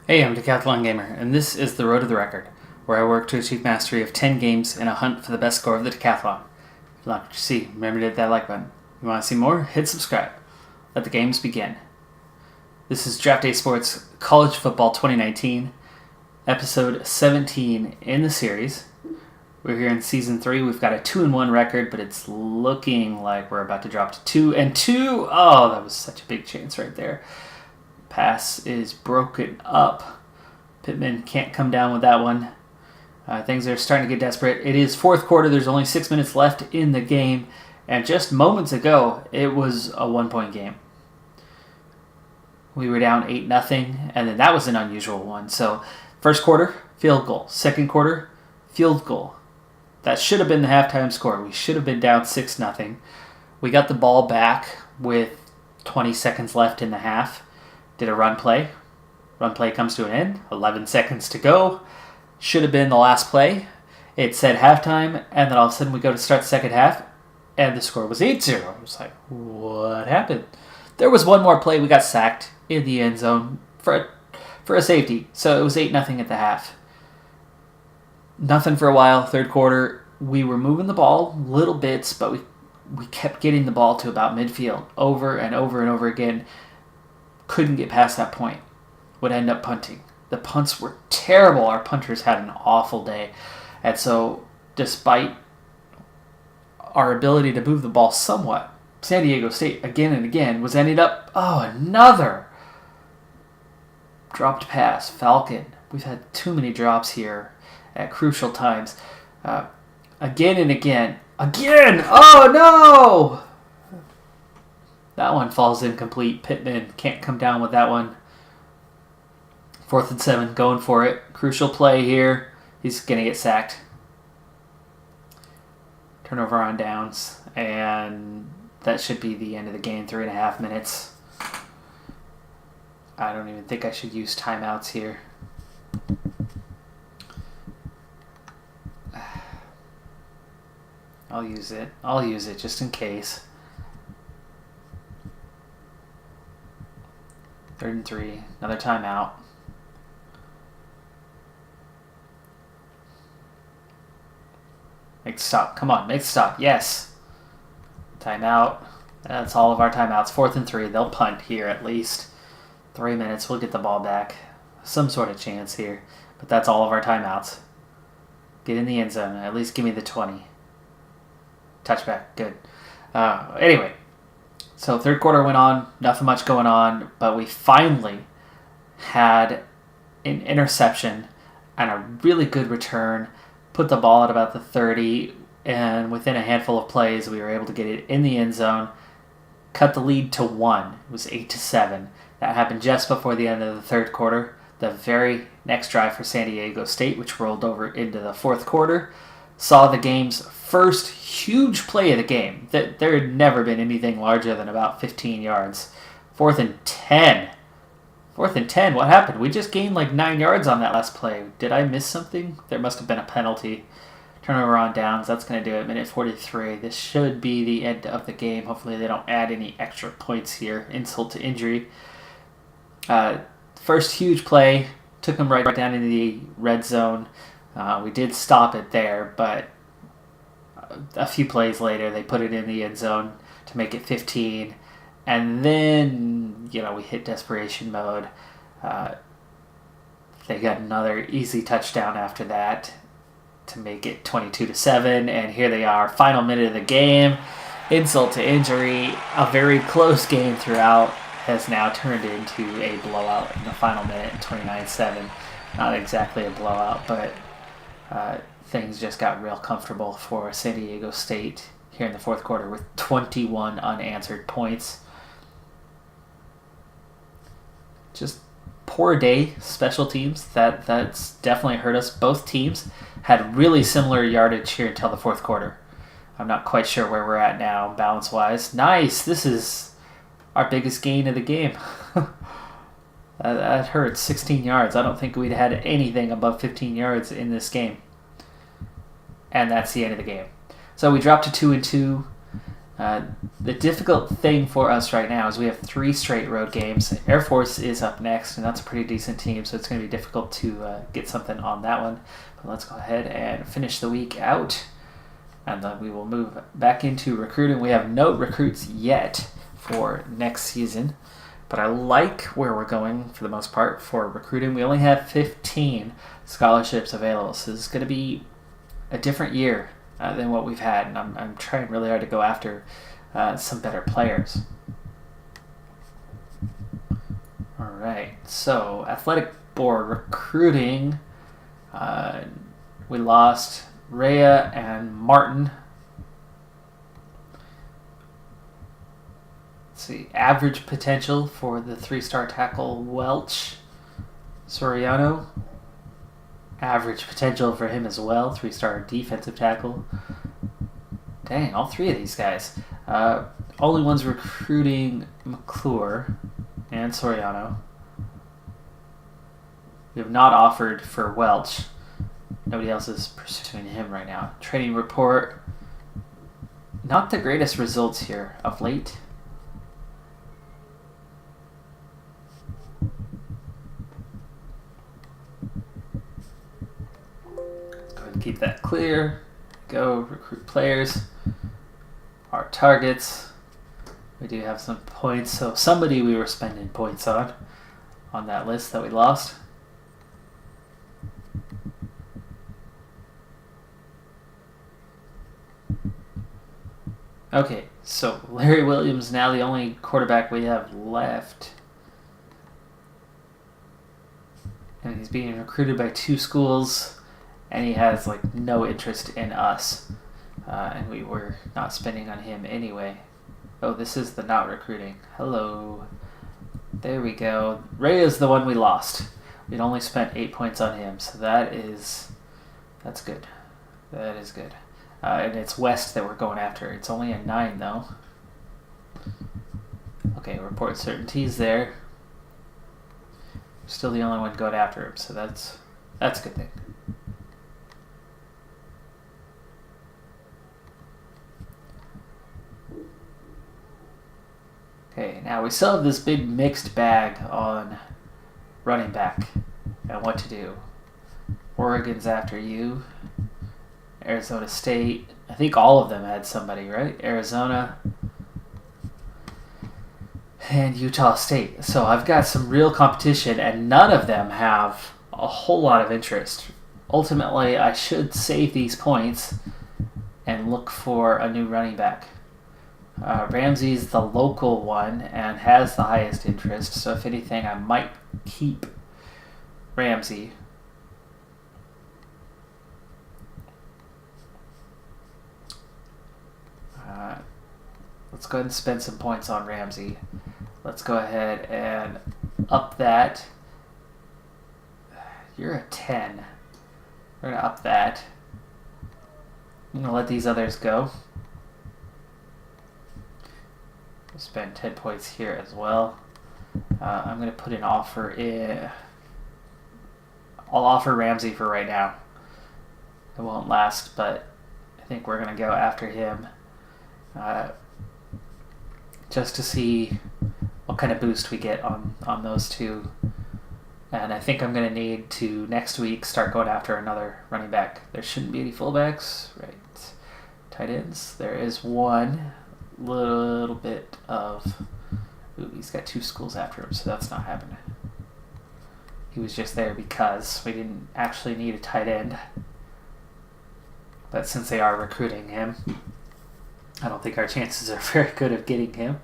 Hey, I'm Decathlon Gamer, and this is the Road to the Record, where I work to achieve mastery of 10 games in a hunt for the best score of the Decathlon. If you like what you see, remember to hit that like button. If you want to see more, hit subscribe. Let the games begin. This is Draft Day Sports College Football 2019, episode 17 in the series. We're here in season 3. We've got a 2-1 record, but it's looking like we're about to drop to 2-2. Oh, that was such a big chance right there. Pass is broken up. Pittman can't come down with that one. Things are starting to get desperate. It is fourth quarter. There's only 6 minutes left in the game. And just moments ago, it was a 1-point game. We were down 8-0, and then that was an unusual one. So, first quarter, field goal. Second quarter, field goal. That should have been the halftime score. We should have been down 6-0. We got the ball back with 20 seconds left in the half. Did a run play. Run play comes to an end. 11 seconds to go. Should have been the last play. It said halftime, and then all of a sudden we go to start the second half, and the score was 8-0. I was like, what happened? There was one more play. We got sacked in the end zone for a safety. So it was 8-0 at the half. Nothing for a while. Third quarter, we were moving the ball little bits, but we kept getting the ball to about midfield over and over and over again. Couldn't get past that point. Would end up punting. The punts were terrible. Our punters had an awful day. And so, despite our ability to move the ball somewhat, San Diego State, again and again, was ending up, another dropped pass. Falcon. We've had too many drops here at crucial times. Again and again. Again! Oh, no! That one falls incomplete. Pittman can't come down with that one. 4th and 7, going for it. Crucial play here. He's going to get sacked. Turnover on downs. And that should be the end of the game. 3.5 minutes. I don't even think I should use timeouts here. I'll use it just in case. 3rd and 3. Another timeout. Make the stop. Come on, make the stop. Yes. Timeout. That's all of our timeouts. 4th and 3. They'll punt here at least. 3 minutes. We'll get the ball back. Some sort of chance here. But that's all of our timeouts. Get in the end zone. At least give me the 20. Touchback. Good. Anyway. So third quarter went on, nothing much going on, but we finally had an interception and a really good return, put the ball at about the 30, and within a handful of plays, we were able to get it in the end zone, cut the lead to 1. It was 8-7. That happened just before the end of the third quarter. The very next drive for San Diego State, which rolled over into the fourth quarter, saw the game's first huge play of the game. There had never been anything larger than about 15 yards. 4th and 10. 4th and 10. What happened? We just gained like 9 yards on that last play. Did I miss something? There must have been a penalty. Turnover on downs. That's going to do it. Minute 43. This should be the end of the game. Hopefully they don't add any extra points here. Insult to injury. First huge play. Took them right down into the red zone. We did stop it there, but a few plays later, they put it in the end zone to make it 15. And then, we hit desperation mode. They got another easy touchdown after that to make it 22-7. And here they are, final minute of the game. Insult to injury. A very close game throughout has now turned into a blowout in the final minute, 29-7. Not exactly a blowout, but things just got real comfortable for San Diego State here in the fourth quarter with 21 unanswered points. Just poor day, special teams. That's definitely hurt us. Both teams had really similar yardage here until the fourth quarter. I'm not quite sure where we're at now, balance-wise. Nice! This is our biggest gain of the game. That hurts. 16 yards. I don't think we'd had anything above 15 yards in this game. And that's the end of the game. So we dropped to 2-2. The difficult thing for us right now is we have 3 straight road games. Air Force is up next, and that's a pretty decent team, so it's going to be difficult to get something on that one. But let's go ahead and finish the week out, and then we will move back into recruiting. We have no recruits yet for next season, but I like where we're going for the most part for recruiting. We only have 15 scholarships available, so this is going to be a different year than what we've had, and I'm trying really hard to go after some better players. All right, so athletic board recruiting. We lost Rhea and Martin. Let's see, average potential for the 3-star tackle Welch Soriano. Average potential for him as well, 3-star defensive tackle. Dang, all 3 of these guys. Only ones recruiting McClure and Soriano. We have not offered for Welch. Nobody else is pursuing him right now. Training report. Not the greatest results here of late. Let's go ahead and keep that clear. Go recruit players. Our targets. We do have some points, so somebody we were spending points on that list that we lost. Okay, so Larry Williams now the only quarterback we have left. And he's being recruited by 2 schools, and he has like no interest in us. And we were not spending on him anyway. Oh, this is the not recruiting. Hello. There we go. Ray is the one we lost. We'd only spent 8 points on him, so that's good. That is good. And it's West that we're going after. It's only a 9, though. Okay, report certainties there. Still the only one going after him, so that's a good thing. Okay, now we still have this big mixed bag on running back and what to do. Oregon's after you. Arizona State. I think all of them had somebody, right? Arizona and Utah State. So I've got some real competition, and none of them have a whole lot of interest. Ultimately, I should save these points and look for a new running back. Ramsey's the local one and has the highest interest, so if anything, I might keep Ramsey. Let's go ahead and spend some points on Ramsey. Let's go ahead and up that. You're a 10. We're going to up that. I'm going to let these others go. We'll spend 10 points here as well. I'm going to put an offer in. I'll offer Ramsey for right now. It won't last, but I think we're going to go after him. Just to see what kind of boost we get on those 2. And I think I'm going to need to, next week, start going after another running back. There shouldn't be any fullbacks, right? Tight ends. There is one little bit of... Ooh, he's got 2 schools after him, so that's not happening. He was just there because we didn't actually need a tight end. But since they are recruiting him, I don't think our chances are very good of getting him.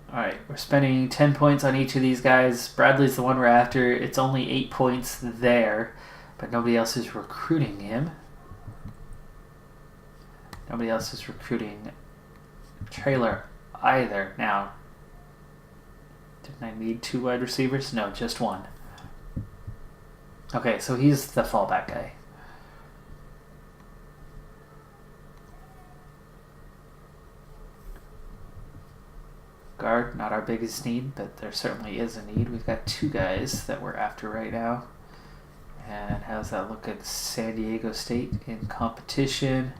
Alright, we're spending 10 points on each of these guys. Bradley's the one we're after. It's only 8 points there, but nobody else is recruiting him. Nobody else is recruiting Trailer either. Now, didn't I need 2 wide receivers? No, just 1. Okay, so he's the fallback guy. Guard, not our biggest need, but there certainly is a need. We've got 2 guys that we're after right now. And how's that look at San Diego State in competition?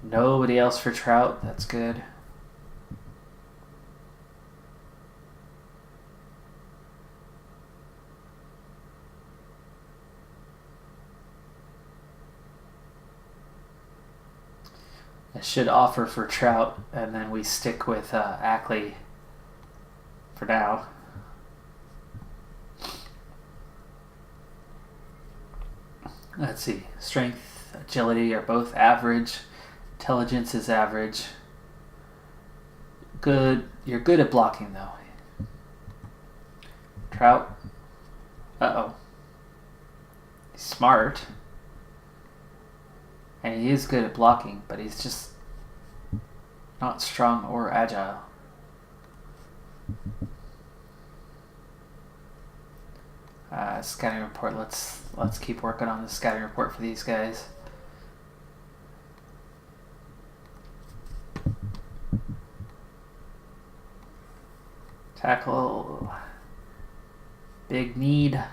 Nobody else for Trout. That's good. I should offer for Trout, and then we stick with Ackley for now. Let's see. Strength, agility are both average. Intelligence is average. Good. You're good at blocking, though. Trout. Uh-oh. He's smart. And he is good at blocking, but he's just not strong or agile. Scouting report. Let's keep working on the scouting report for these guys. Tackle. Big need.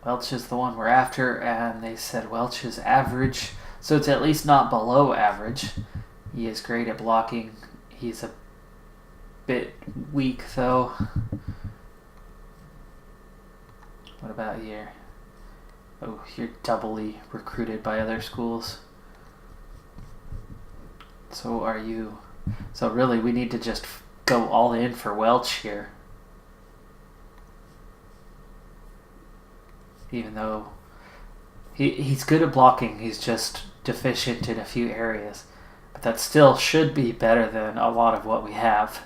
Welch is the one we're after, and they said Welch is average, so it's at least not below average. He is great at blocking. He's a bit weak, though. What about here? Oh, you're doubly recruited by other schools. So are you. So really, we need to just go all in for Welch here. Even though he's good at blocking, he's just deficient in a few areas. But that still should be better than a lot of what we have.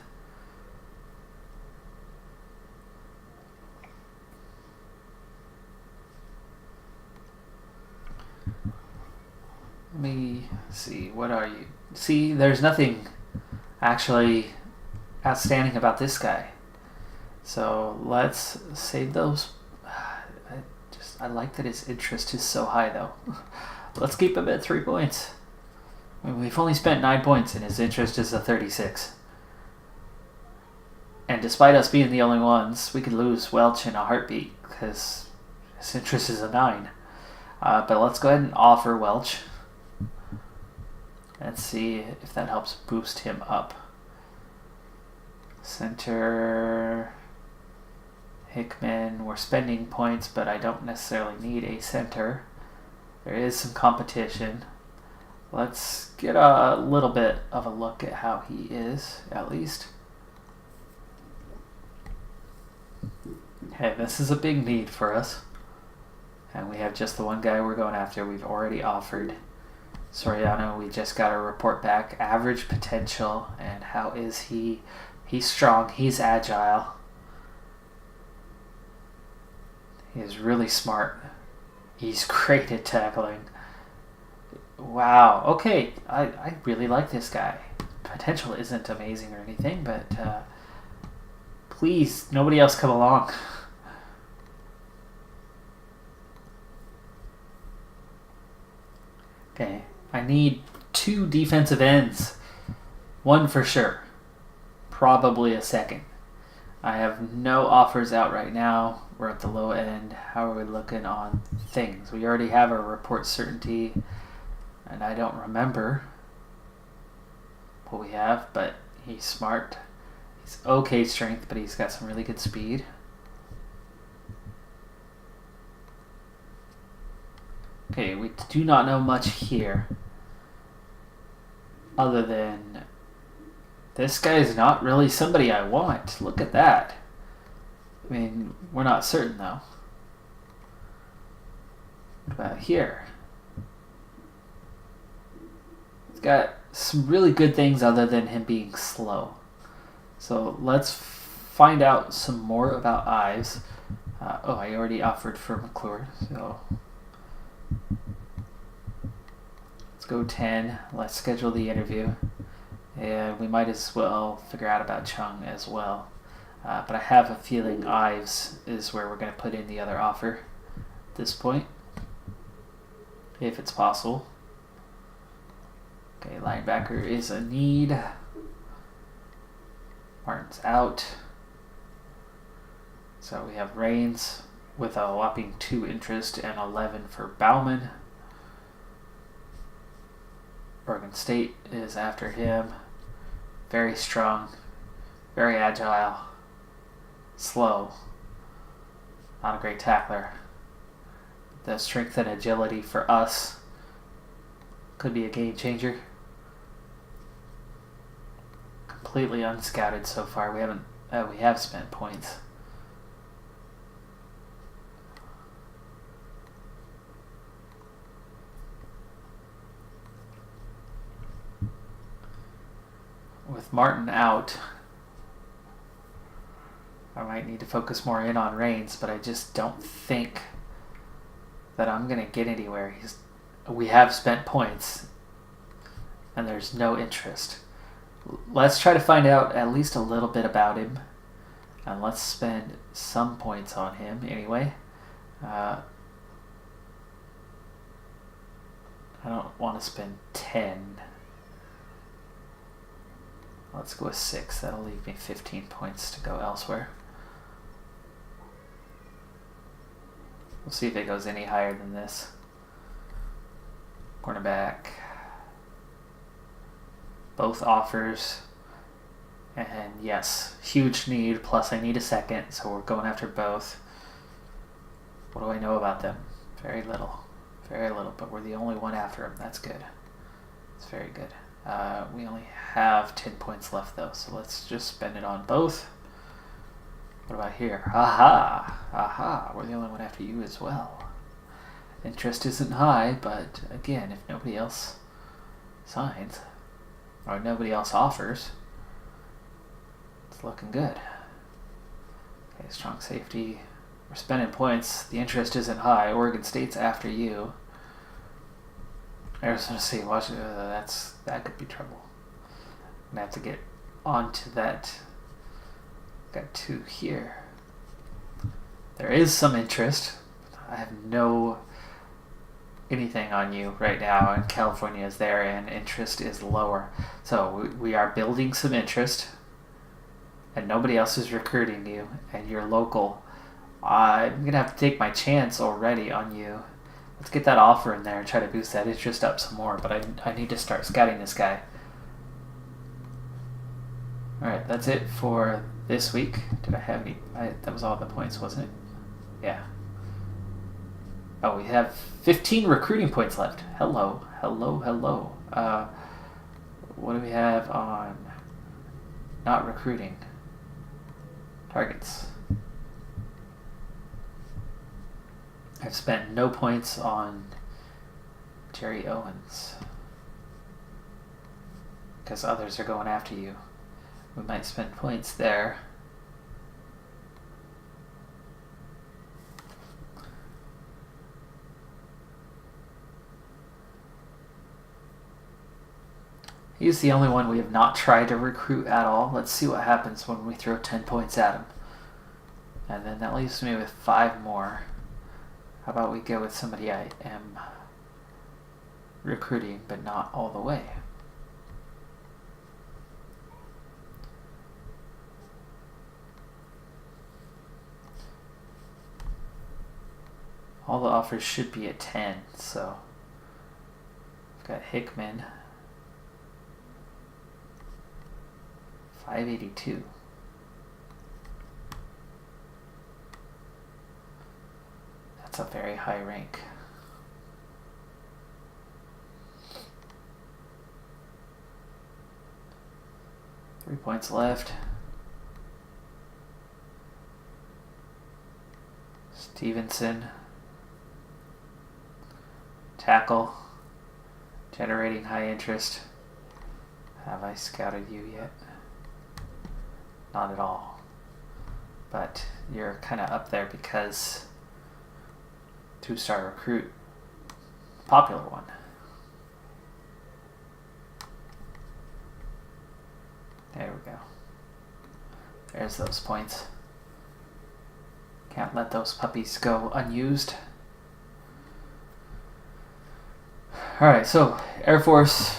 Let me see, what are you? See, there's nothing actually outstanding about this guy. So let's save those. I like that his interest is so high, though. Let's keep him at 3 points. I mean, we've only spent 9 points, and his interest is a 36. And despite us being the only ones, we could lose Welch in a heartbeat, because his interest is a 9. But let's go ahead and offer Welch. Let's see if that helps boost him up. Center... Hickman, we're spending points, but I don't necessarily need a center. There is some competition. Let's get a little bit of a look at how he is, at least. Hey, this is a big need for us. And we have just the one guy we're going after. We've already offered. Soriano, we just got a report back. Average potential, and how is he? He's strong, he's agile. He is really smart. He's great at tackling. Wow. Okay. I really like this guy. Potential isn't amazing or anything, but please, nobody else come along. Okay. I need 2 defensive ends. 1 for sure. Probably a second. I have no offers out right now. We're at the low end. How are we looking on things? We already have our report certainty, and I don't remember what we have, but he's smart. He's okay strength, but he's got some really good speed. Okay, we do not know much here, other than this guy is not really somebody I want. Look at that. I mean, we're not certain, though. What about here? He's got some really good things other than him being slow. So let's find out some more about Ives. I already offered for McClure, so let's go 10. Let's schedule the interview. And we might as well figure out about Chung as well. But I have a feeling Ives is where we're going to put in the other offer at this point, if it's possible. Okay, linebacker is a need. Martin's out. So we have Reigns with a whopping 2 interest and 11 for Bauman. Oregon State is after him. Very strong, very agile, slow, not a great tackler. The strength and agility for us could be a game changer. Completely unscouted so far. We have spent points. With Martin out, I might need to focus more in on Reigns, but I just don't think that I'm going to get anywhere. We have spent points, and there's no interest. Let's try to find out at least a little bit about him, and let's spend some points on him anyway. I don't want to spend 10. Let's go with 6. That'll leave me 15 points to go elsewhere. We'll see if it goes any higher than this. Cornerback. Both offers. And yes, huge need, plus I need a second, so we're going after both. What do I know about them? Very little. Very little, but we're the only one after them. That's good. It's very good. We only have 10 points left though, so let's just spend it on both. What about here? Aha! Aha! We're the only one after you as well. Interest isn't high, but again, if nobody else signs, or nobody else offers, it's looking good. Okay, strong safety. We're spending points. The interest isn't high. Oregon State's after you. Arizona State, Washington, that could be trouble. I'm going to have to get onto that. Got 2 here. There is some interest. I have no anything on you right now, and California is there, and interest is lower. So we are building some interest, and nobody else is recruiting you, and you're local. I'm going to have to take my chance already on you. Let's get that offer in there and try to boost that interest up some more, but I need to start scouting this guy. Alright, that's it for this week. Did I have any? That was all the points, wasn't it? Yeah. Oh, we have 15 recruiting points left. Hello. What do we have on not recruiting? Targets. I've spent no points on Jerry Owens because others are going after you. We might spend points there. He's the only one we have not tried to recruit at all. Let's see what happens when we throw 10 points at him. And then that leaves me with 5 more. How about we go with somebody I am recruiting, but not all the way? All the offers should be at 10, so I've got Hickman, 582. That's a very high rank. Three points left. Stevenson. Tackle. Generating high interest. Have I scouted you yet? Not at all. But you're kind of up there because 2-star recruit. Popular one. There we go. There's those points. Can't let those puppies go unused. Alright, so Air Force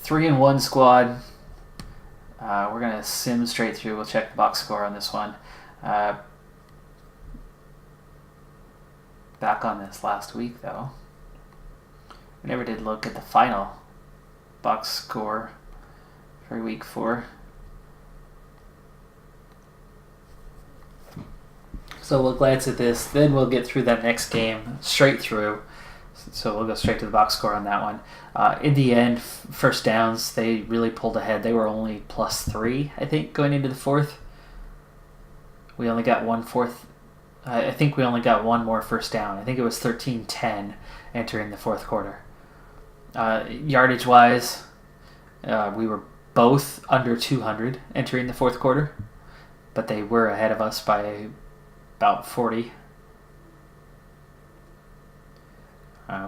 3-1 squad. We're going to sim straight through. We'll check the box score on this one. Back on this last week, though. We never did look at the final box score for week 4. So we'll glance at this, then we'll get through that next game straight through. So we'll go straight to the box score on that one. In the end, first downs, they really pulled ahead. They were only +3, I think, going into the 4th. We only got I think we only got one more first down. I think it was 13-10 entering the 4th quarter. Yardage-wise, we were both under 200 entering the 4th quarter, but they were ahead of us by about 40.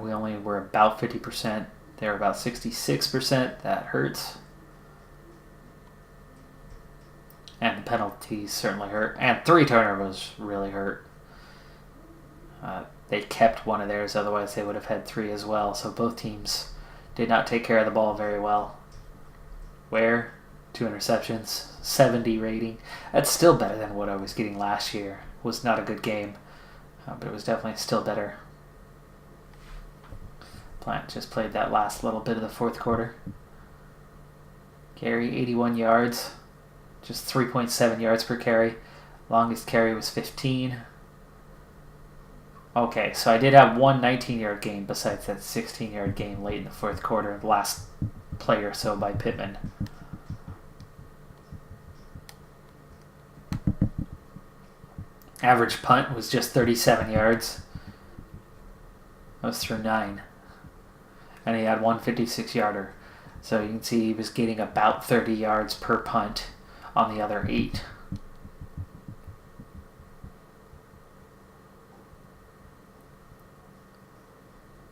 We only were about 50%. They were about 66%. That hurts. And the penalties certainly hurt. And 3 turnovers really hurt. They kept one of theirs, otherwise they would have had 3 as well. So both teams did not take care of the ball very well. Ware, 2 interceptions, 70 rating. That's still better than what I was getting last year. It was not a good game, but it was definitely still better. Plant just played that last little bit of the 4th quarter. Carry, 81 yards. Just 3.7 yards per carry. Longest carry was 15. Okay, so I did have one 19-yard game besides that 16-yard game late in the 4th quarter, the last play or so by Pittman. Average punt was just 37 yards. That was through 9. And he had one 56-yarder. So you can see he was getting about 30 yards per punt on the other 8.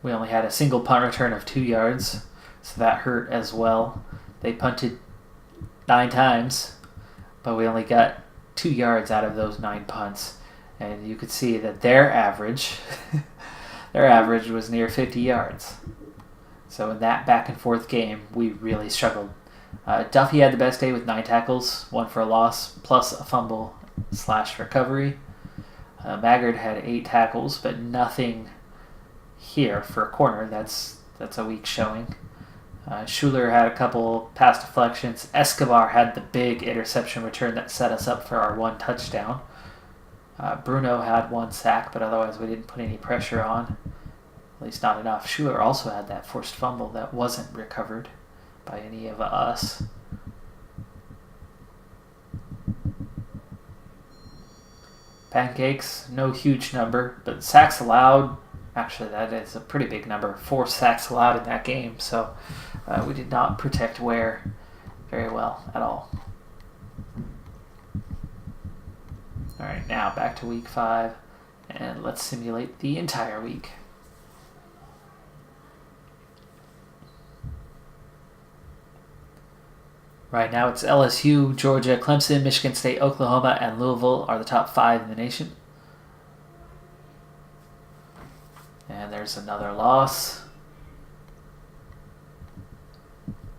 We only had a single punt return of 2 yards, so that hurt as well. They punted 9 times, but we only got 2 yards out of those 9 punts. And you could see that their average was near 50 yards. So in that back and forth game, we really struggled. Duffy had the best day with 9 tackles, 1 for a loss, plus a fumble / recovery. Maggard had 8 tackles, but nothing here for a corner. That's a weak showing. Schuler had a couple pass deflections. Escobar had the big interception return that set us up for our 1 touchdown. Bruno had 1 sack, but otherwise we didn't put any pressure on. At least not enough. Schuler also had that forced fumble that wasn't recovered by any of us. Pancakes, no huge number, but sacks allowed. Actually, that is a pretty big number. 4 sacks allowed in that game, so we did not protect Ware very well at all. All right, now back to week 5, and let's simulate the entire week. Right now it's LSU, Georgia, Clemson, Michigan State, Oklahoma, and Louisville are the top 5 in the nation. And there's another loss.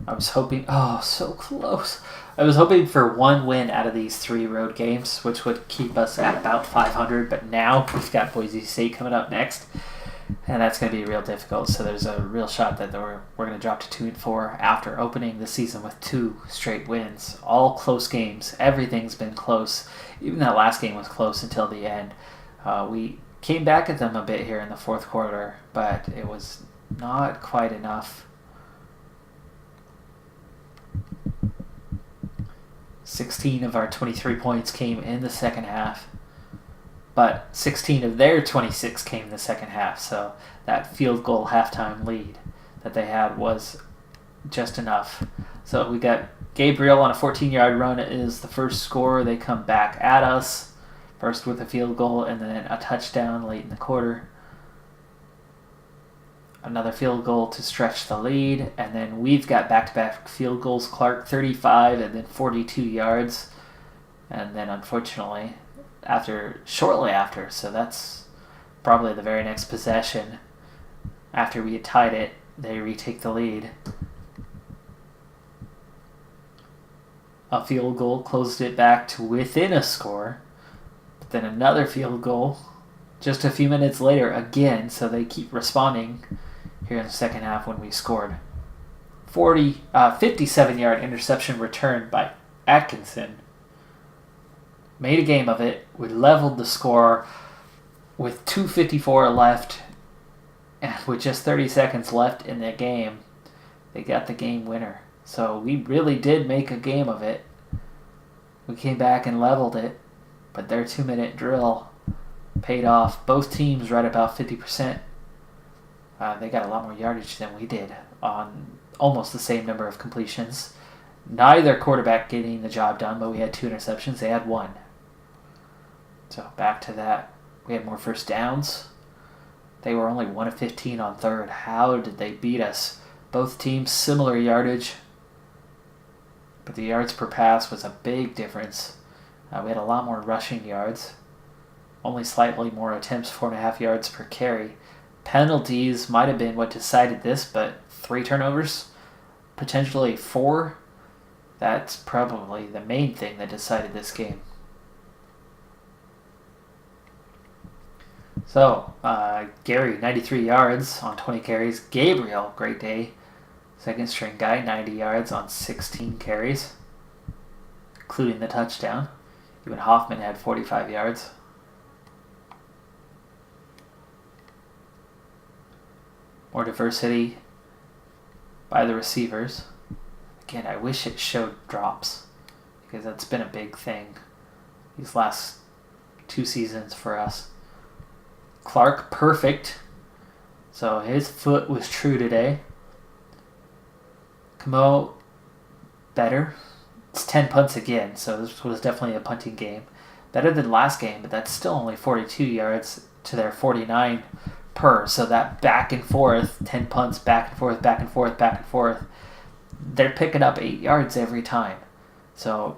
I was hoping, so close. I was hoping for 1 win out of these 3 road games, which would keep us at about 500, but now we've got Boise State coming up next, and that's going to be real difficult, so there's a real shot that we're going to drop to 2-4 after opening the season with 2 straight wins. All close games. Everything's been close. Even that last game was close until the end. We came back at them a bit here in the 4th quarter, but it was not quite enough. 16 of our 23 points came in the second half, but 16 of their 26 came in the second half, so that field goal halftime lead that they had was just enough. So we got Gabriel on a 14-yard run is the first score. They come back at us, first with a field goal and then a touchdown late in the quarter. Another field goal to stretch the lead, and then we've got back-to-back field goals. Clark 35 and then 42 yards, and then unfortunately shortly after, so that's probably the very next possession after we had tied it, they retake the lead. A field goal closed it back to within a score, but then another field goal just a few minutes later again, so they keep responding here in the second half when we scored. 57-yard interception return by Atkinson. Made a game of it. We leveled the score with 2:54 left, and with just 30 seconds left in the game, they got the game winner. So we really did make a game of it. We came back and leveled it, but their 2-minute drill paid off. Both teams right about 50%. They got a lot more yardage than we did on almost the same number of completions. Neither quarterback getting the job done, but we had 2 interceptions. They had 1. So back to that. We had more first downs. They were only 1 of 15 on third. How did they beat us? Both teams similar yardage, but the yards per pass was a big difference. We had a lot more rushing yards. Only slightly more attempts, 4.5 yards per carry. Penalties might have been what decided this, but 3 turnovers, potentially 4. That's probably the main thing that decided this game. So, Gary, 93 yards on 20 carries. Gabriel, great day. Second string guy, 90 yards on 16 carries, including the touchdown. Even Hoffman had 45 yards. More diversity by the receivers. Again, I wish it showed drops, because that's been a big thing these last 2 seasons for us. Clark, perfect. So his foot was true today. Camo, better. It's 10 punts again, so this was definitely a punting game. Better than last game, but that's still only 42 yards to their 49 per. So that back and forth, 10 punts, back and forth, back and forth, back and forth. They're picking up 8 yards every time. So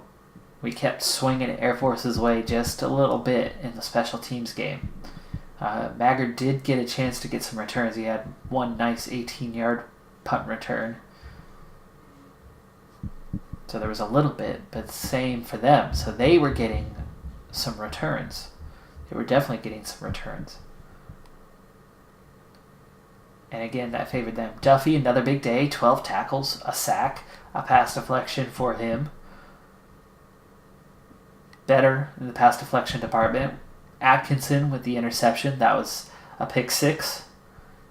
we kept swinging Air Force's way just a little bit in the special teams game. Maggard did get a chance to get some returns. He had 1 nice 18-yard punt return. So there was a little bit, but same for them. So they were getting some returns. They were definitely getting some returns. And again, that favored them. Duffy, another big day, 12 tackles, a sack, a pass deflection for him. Better in the pass deflection department. Atkinson with the interception. That was a pick 6.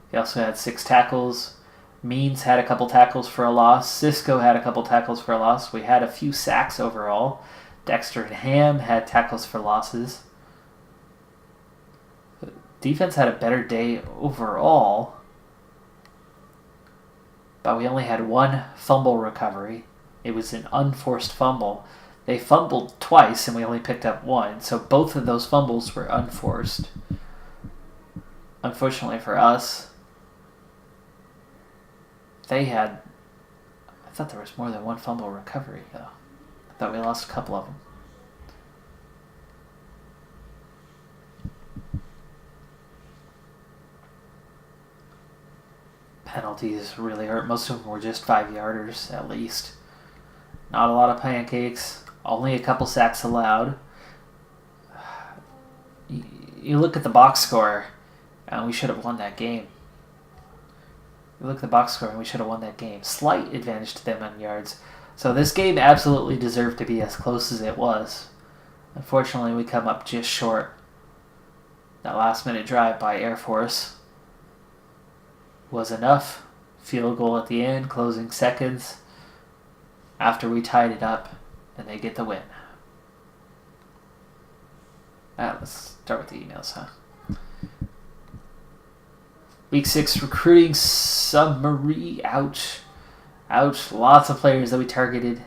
He also had 6 tackles. Means had a couple tackles for a loss. Cisco had a couple tackles for a loss. We had a few sacks overall. Dexter and Ham had tackles for losses. The defense had a better day overall, but we only had 1 fumble recovery. It was an unforced fumble. They fumbled twice and we only picked up 1, so both of those fumbles were unforced. Unfortunately for us, they had... I thought there was more than 1 fumble recovery, though. I thought we lost a couple of them. Penalties really hurt. Most of them were just 5-yarders, at least. Not a lot of pancakes. Only a couple sacks allowed. You look at the box score, and we should have won that game. You look at the box score, and we should have won that game. Slight advantage to them on yards. So this game absolutely deserved to be as close as it was. Unfortunately, we come up just short. That last-minute drive by Air Force was enough. Field goal at the end, closing seconds, after we tied it up, and they get the win. Let's start with the emails, huh? Week 6 recruiting summary. Ouch. Ouch. Lots of players that we targeted.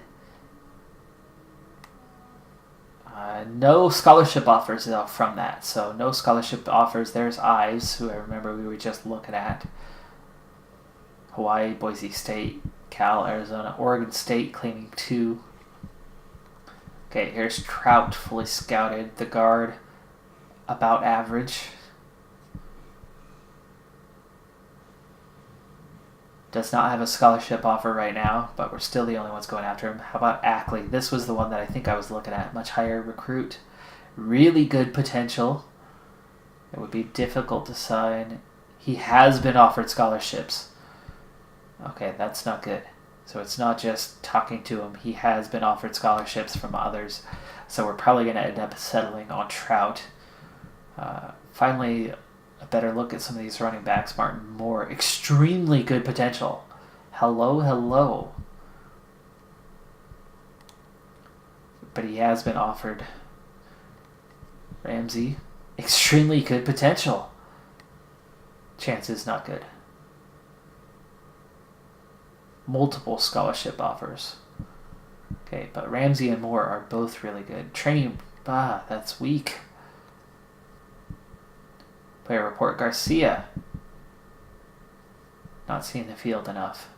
No scholarship offers, though, from that. So no scholarship offers. There's Ives, who I remember we were just looking at. Hawaii, Boise State, Cal, Arizona, Oregon State claiming 2. Okay, here's Trout, fully scouted. The guard, about average. Does not have a scholarship offer right now, but we're still the only ones going after him. How about Ackley? This was the one that I think I was looking at. Much higher recruit. Really good potential. It would be difficult to sign. He has been offered scholarships. Okay, that's not good. So it's not just talking to him. He has been offered scholarships from others. So we're probably going to end up settling on Trout. Finally, a better look at some of these running backs. Martin Moore, extremely good potential. Hello, hello. But he has been offered. Ramsey, extremely good potential. Chances not good. Multiple scholarship offers. Okay, but Ramsey and Moore are both really good. Training, that's weak. Player report, Garcia. Not seeing the field enough.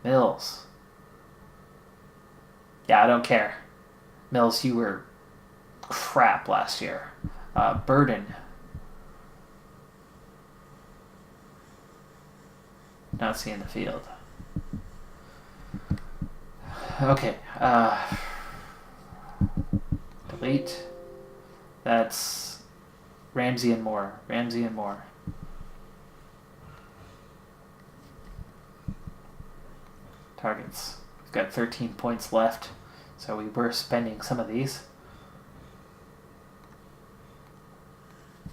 Mills. Yeah, I don't care. Mills, you were crap last year. Burden. Not seeing the field. Okay. Delete. That's Ramsey and Moore. Ramsey and Moore. Targets. We've got 13 points left, so we were spending some of these.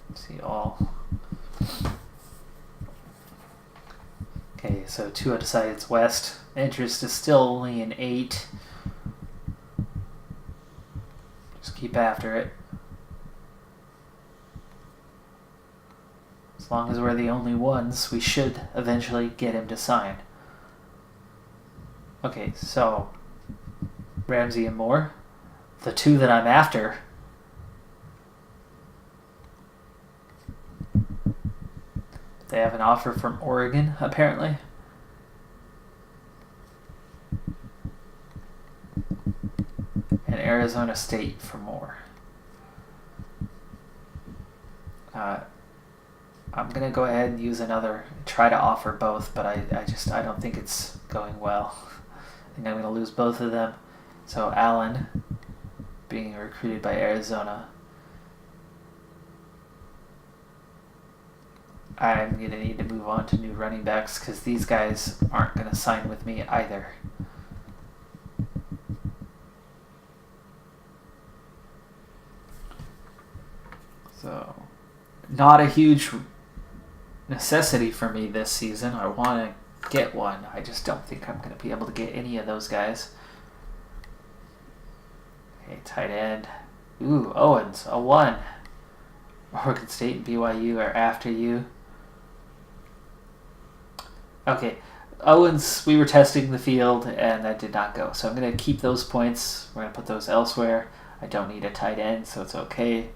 Let's see all. Okay, so 2 undecideds west. Interest is still only an 8. Just keep after it. As long as we're the only ones, we should eventually get him to sign. Okay, so Ramsey and Moore, the 2 that I'm after. They have an offer from Oregon, apparently. And Arizona State for Moore. I'm going to go ahead and use try to offer both, but I don't think it's going well. I think I'm going to lose both of them. So Allen, being recruited by Arizona. I'm going to need to move on to new running backs because these guys aren't going to sign with me either. So, not a huge necessity for me this season. I want to get one. I just don't think I'm going to be able to get any of those guys. Okay, tight end. Ooh, Owens, a 1. Oregon State and BYU are after you. Okay, Owens, we were testing the field, and that did not go. So I'm going to keep those points. We're going to put those elsewhere. I don't need a tight end, so it's okay.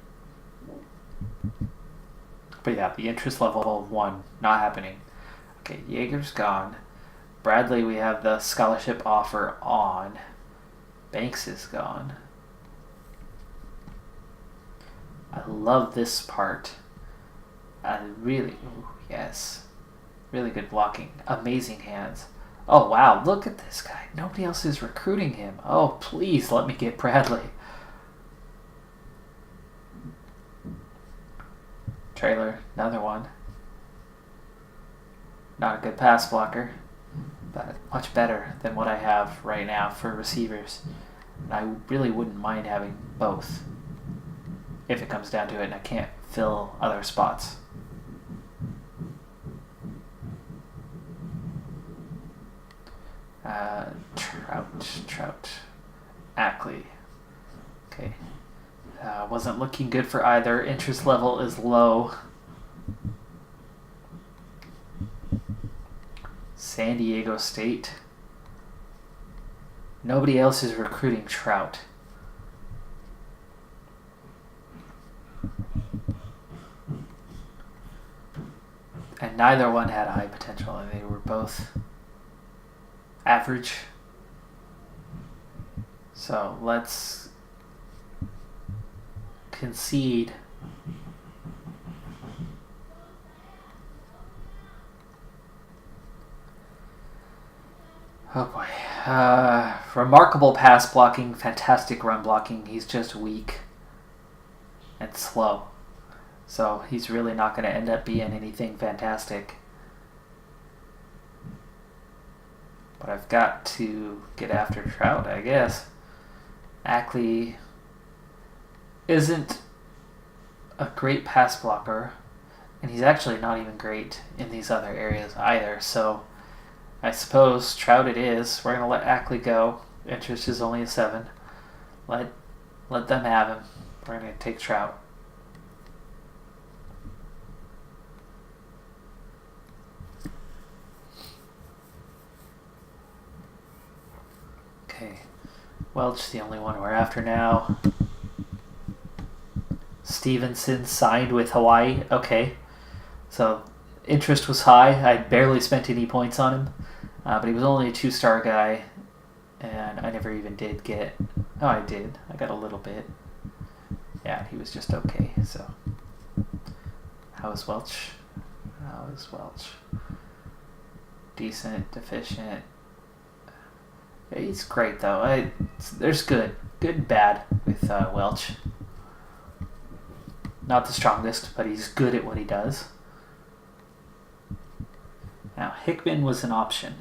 But yeah, the interest level of 1, not happening. Okay, Yeager's gone. Bradley, we have the scholarship offer on. Banks is gone. I love this part. Yes. Really good blocking. Amazing hands. Oh, wow. Look at this guy. Nobody else is recruiting him. Oh, please let me get Bradley. Trailer. Another one. Not a good pass blocker, but much better than what I have right now for receivers. And I really wouldn't mind having both if it comes down to it and I can't fill other spots. Trout. Ackley. Okay. Wasn't looking good for either. Interest level is low. San Diego State. Nobody else is recruiting Trout. And neither one had a high potential, and they were both average. So let's concede. Oh boy. Remarkable pass blocking, fantastic run blocking. He's just weak and slow. So he's really not going to end up being anything fantastic. But I've got to get after Trout, I guess. Ackley isn't a great pass blocker, and he's actually not even great in these other areas either, so I suppose Trout it is. We're going to let Ackley go. Interest is only a 7. Let them have him. We're going to take Trout. Okay. Welch, the only one we're after now. Stevenson signed with Hawaii. Okay. So interest was high. I barely spent any points on him. But he was only a 2-star guy. And I never even did get... Oh, I did. I got a little bit. Yeah, he was just okay. So, how is Welch? Decent, deficient. He's great, though. There's good and bad with Welch. Not the strongest, but he's good at what he does. Now, Hickman was an option,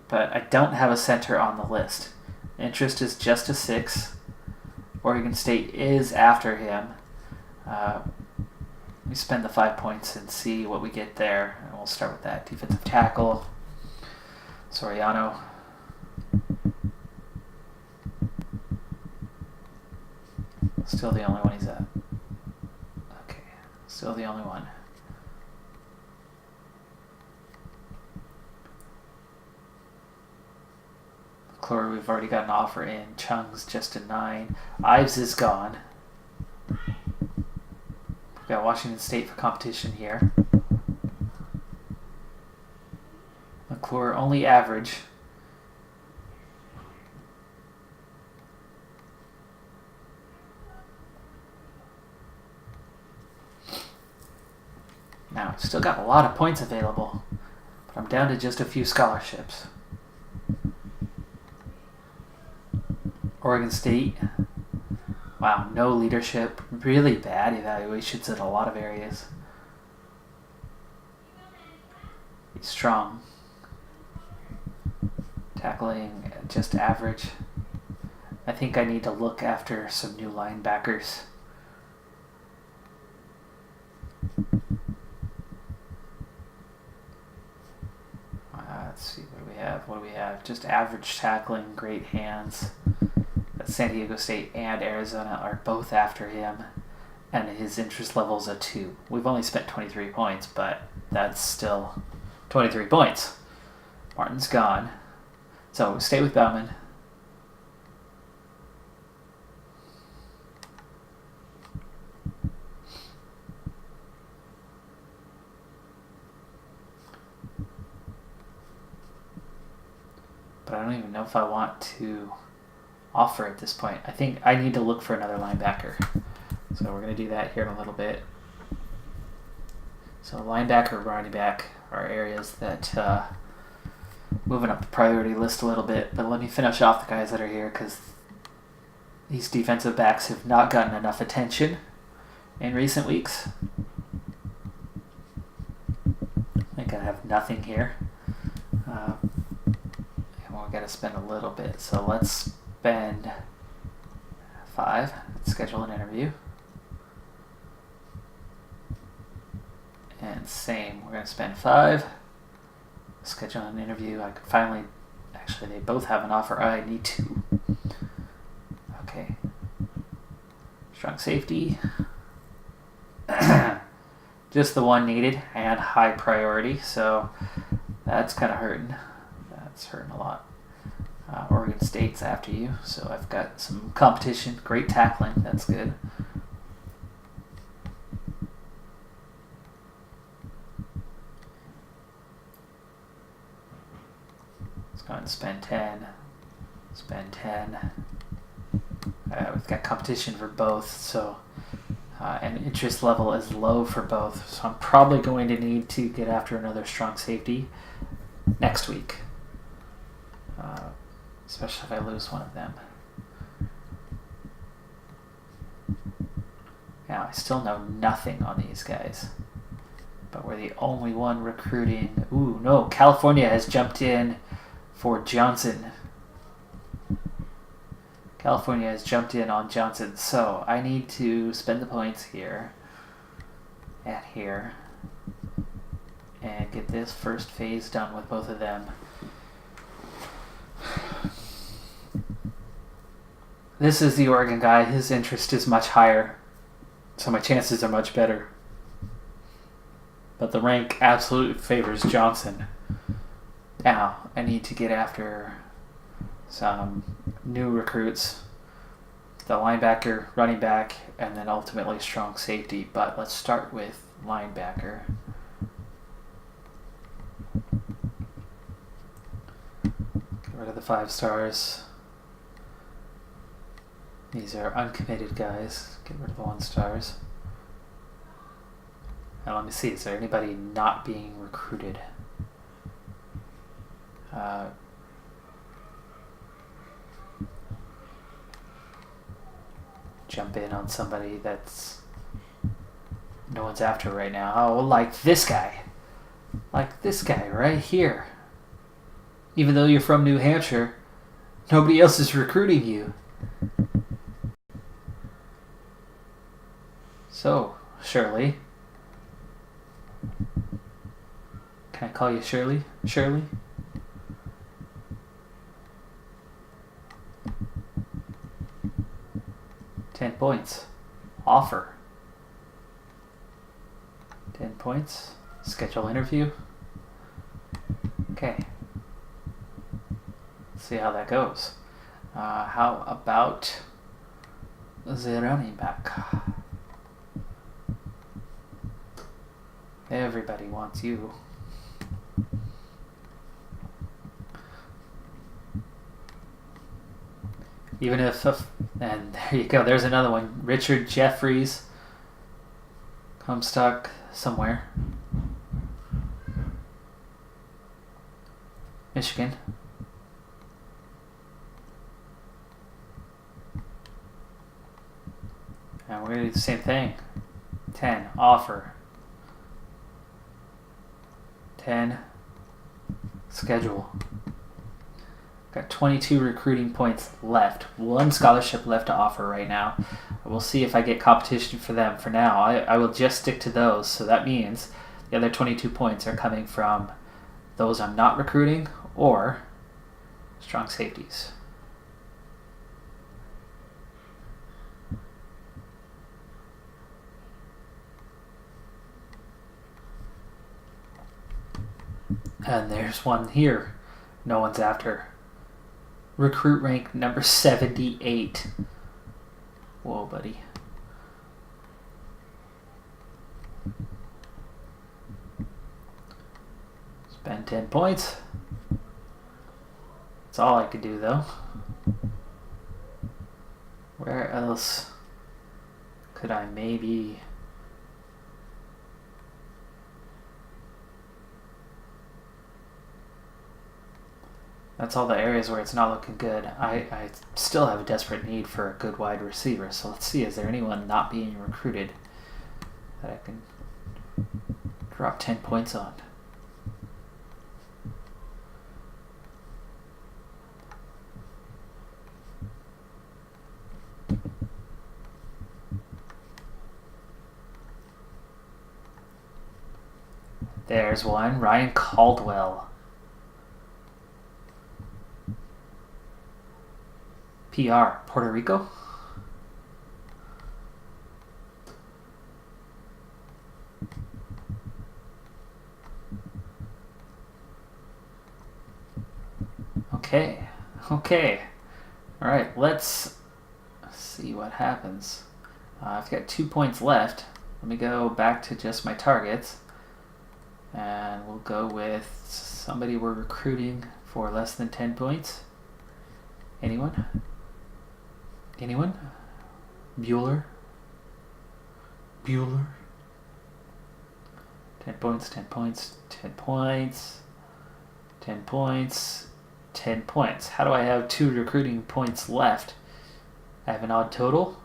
but I don't have a center on the list. Interest is just a 6. Oregon State is after him. We spend the 5 points and see what we get there. And we'll start with that. Defensive tackle. Soriano. Still the only one he's at. Okay. Still the only one. McClure, we've already got an offer in. Chung's just a 9. Ives is gone. We've got Washington State for competition here. McClure only average. Now, still got a lot of points available, but I'm down to just a few scholarships. Oregon State. Wow, no leadership. Really bad evaluations in a lot of areas. He's strong. Tackling, just average. I think I need to look after some new linebackers. Let's see, what do we have? Just average tackling, great hands. San Diego State and Arizona are both after him, and his interest level is a 2. We've only spent 23 points, but that's still 23 points. Martin's gone. So stay with Bauman. But I don't even know if I want to offer at this point. I think I need to look for another linebacker. So we're going to do that here in a little bit. So linebacker, running back are areas that moving up the priority list a little bit. But let me finish off the guys that are here because these defensive backs have not gotten enough attention in recent weeks. I think I have nothing here. And we've got to spend a little bit. So let's spend 5. Let's schedule an interview. And same, we're going to spend 5. Schedule an interview. I could finally, actually they both have an offer. I need 2. Okay. Strong safety. Just the one needed and high priority, so that's kind of hurting. That's hurting a lot. Oregon State's after you, so I've got some competition. Great tackling, that's good. Let's go ahead and spend 10. Spend 10. We've got competition for both, so and interest level is low for both, so I'm probably going to need to get after another strong safety next week. Especially if I lose one of them. Now, I still know nothing on these guys. But we're the only one recruiting. Ooh, no, California has jumped in for Johnson. California has jumped in on Johnson, so I need to spend the points here and here and get this first phase done with both of them. This is the Oregon guy. His interest is much higher, so my chances are much better. But the rank absolutely favors Johnson. Now, I need to get after some new recruits. The linebacker, running back, and then ultimately strong safety. But let's start with linebacker. Get rid of the 5 stars. These are uncommitted guys. Get rid of the 1 stars. Now let me see, is there anybody not being recruited? Jump in on somebody that's no one's after right now. Oh, like this guy. Like this guy right here. Even though you're from New Hampshire, nobody else is recruiting you. So, Shirley. Can I call you Shirley? Shirley? $10 points. Offer. 10 points. Schedule interview. Okay. Let's see how that goes. How about the running back? Everybody wants you. Even if, and there you go, there's another one. Richard Jeffries. Comstock somewhere. Michigan. And we're going to do the same thing. 10, offer. 10, schedule. Got 22 recruiting points left. 1 scholarship left to offer right now. We'll see if I get competition for them. For now, I will just stick to those. So that means the other 22 points are coming from those I'm not recruiting or strong safeties. And there's one here. No one's after. Recruit rank number 78. Whoa, buddy. Spend 10 points. That's all I could do, though. Where else could I maybe... That's all the areas where it's not looking good. I still have a desperate need for a good wide receiver. So let's see, is there anyone not being recruited that I can drop 10 points on? There's one, Ryan Caldwell. PR, Puerto Rico. Okay. All right, let's see what happens. I've got 2 points left. Let me go back to just my targets. And we'll go with somebody we're recruiting for less than 10 points. Anyone? Bueller? 10 points, 10 points, 10 points, 10 points, 10 points. How do I have 2 recruiting points left? I have an odd total.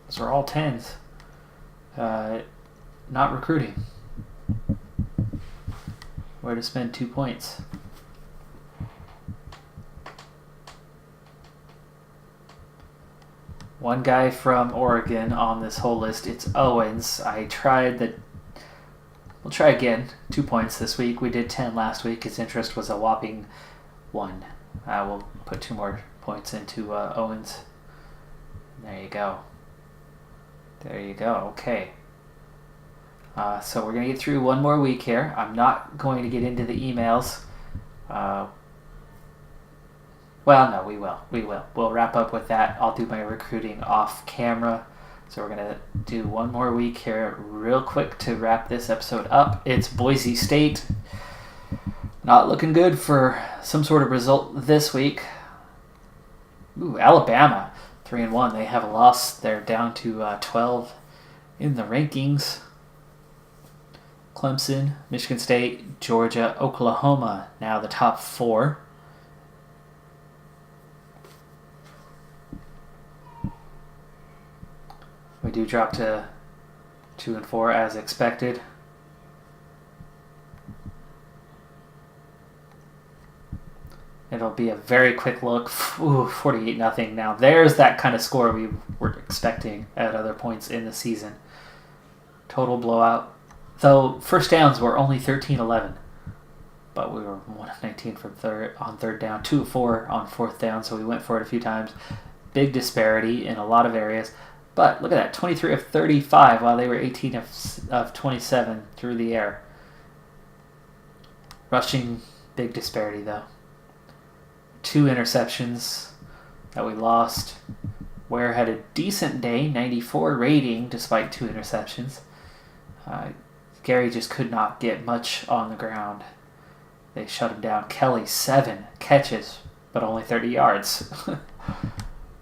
Those are all 10s. Not recruiting. where to spend 2 points. One guy from Oregon on this whole list. It's Owens. We'll try again. 2 points this week. We did 10 last week. His interest was a whopping 1. We'll put 2 more points into Owens. There you go. Okay. So we're going to get through one more week here. I'm not going to get into the emails. Well, no, we will. We'll wrap up with that. I'll do my recruiting off camera. So we're going to do one more week here real quick to wrap this episode up. It's Boise State. Not looking good for some sort of result this week. Ooh, Alabama, 3-1. They have a loss. They're down to 12 in the rankings. Clemson, Michigan State, Georgia, Oklahoma, now the top 4. We do drop to 2-4 as expected. It'll be a very quick look. 48-0. Now there's that kind of score we were expecting at other points in the season. Total blowout. Though first downs were only 13-11. But we were 1 of 19 from on third down, 2 of 4 on fourth down, so we went for it a few times. Big disparity in a lot of areas. But look at that, 23 of 35 while they were 18 of 27 through the air. Rushing, big disparity though. 2 interceptions that we lost. Ware had a decent day, 94 rating despite 2 interceptions. Gary just could not get much on the ground. They shut him down. Kelly, 7 catches, but only 30 yards.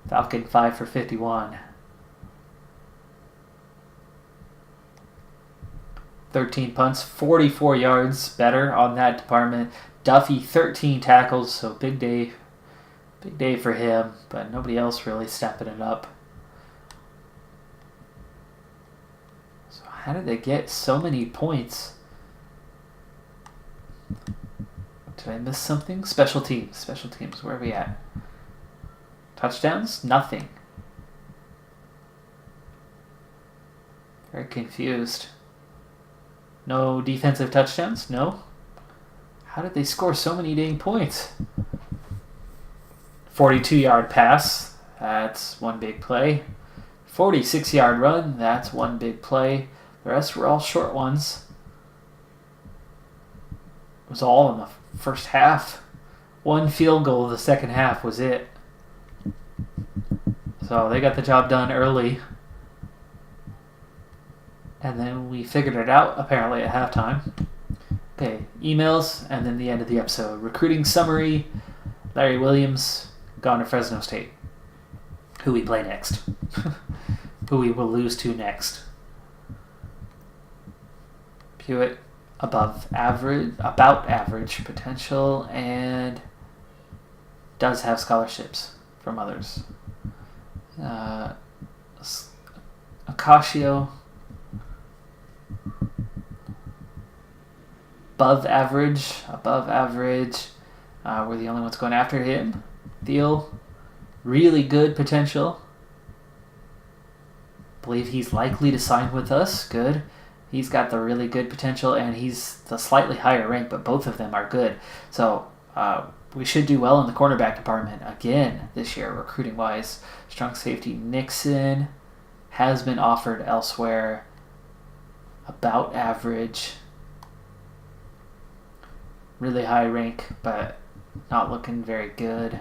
Falcon, 5 for 51. 13 punts, 44 yards better on that department. Duffy, 13 tackles, so big day for him, but nobody else really stepping it up. So how did they get so many points? Did I miss something? Special teams, where are we at? Touchdowns? Nothing. Very confused. No defensive touchdowns? No. How did they score so many dang points? 42-yard pass. That's one big play. 46-yard run. That's one big play. The rest were all short ones. It was all in the first half. 1 field goal the second half was it. So they got the job done early. And then we figured it out, apparently, at halftime. Okay, emails, and then the end of the episode. Recruiting summary, Larry Williams, gone to Fresno State. Who we play next. Who we will lose to next. Hewitt, about average potential, and does have scholarships from others. Acasio, above average. We're the only ones going after him. Thiel, really good potential. Believe he's likely to sign with us. Good. He's got the really good potential, and he's the slightly higher rank, but both of them are good. So we should do well in the cornerback department again this year, recruiting-wise. Strong safety Nixon has been offered elsewhere. About average. Really high rank, but not looking very good.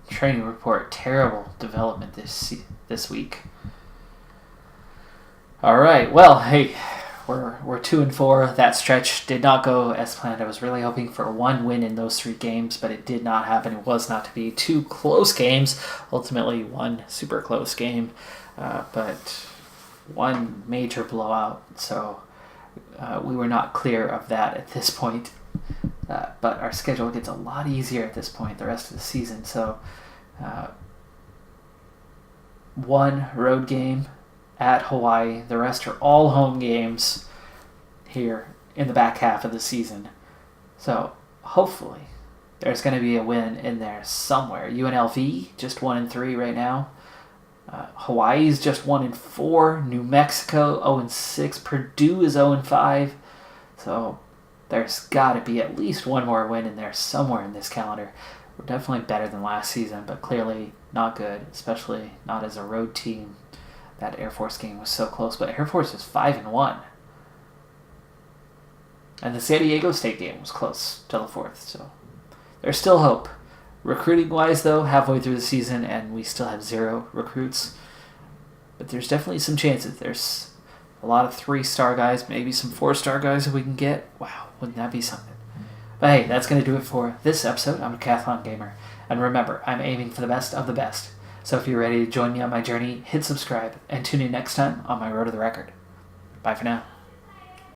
Training report, terrible development this week. All right, well, hey, we're 2-4. That stretch did not go as planned. I was really hoping for 1 win in those 3 games, but it did not happen. It was not to be. 2 close games, ultimately 1 super close game, but 1 major blowout. So we were not clear of that at this point. But our schedule gets a lot easier at this point, the rest of the season. So 1 road game at Hawaii. The rest are all home games here in the back half of the season. So hopefully there's going to be a win in there somewhere. UNLV just 1-3 right now. Hawaii's just 1-4. New Mexico 0-6. Purdue is 0-5. So there's got to be at least one more win in there somewhere in this calendar. We're definitely better than last season, but clearly not good, especially not as a road team. That Air Force game was so close, but Air Force is 5-1. And the San Diego State game was close to the 4th, so there's still hope. Recruiting-wise, though, halfway through the season, and we still have 0 recruits. But there's definitely some chances. There's a lot of 3-star guys, maybe some 4-star guys that we can get. Wow, wouldn't that be something? But hey, that's going to do it for this episode. I'm a Decathlon Gamer. And remember, I'm aiming for the best of the best. So if you're ready to join me on my journey, hit subscribe and tune in next time on my Road to the Record. Bye for now.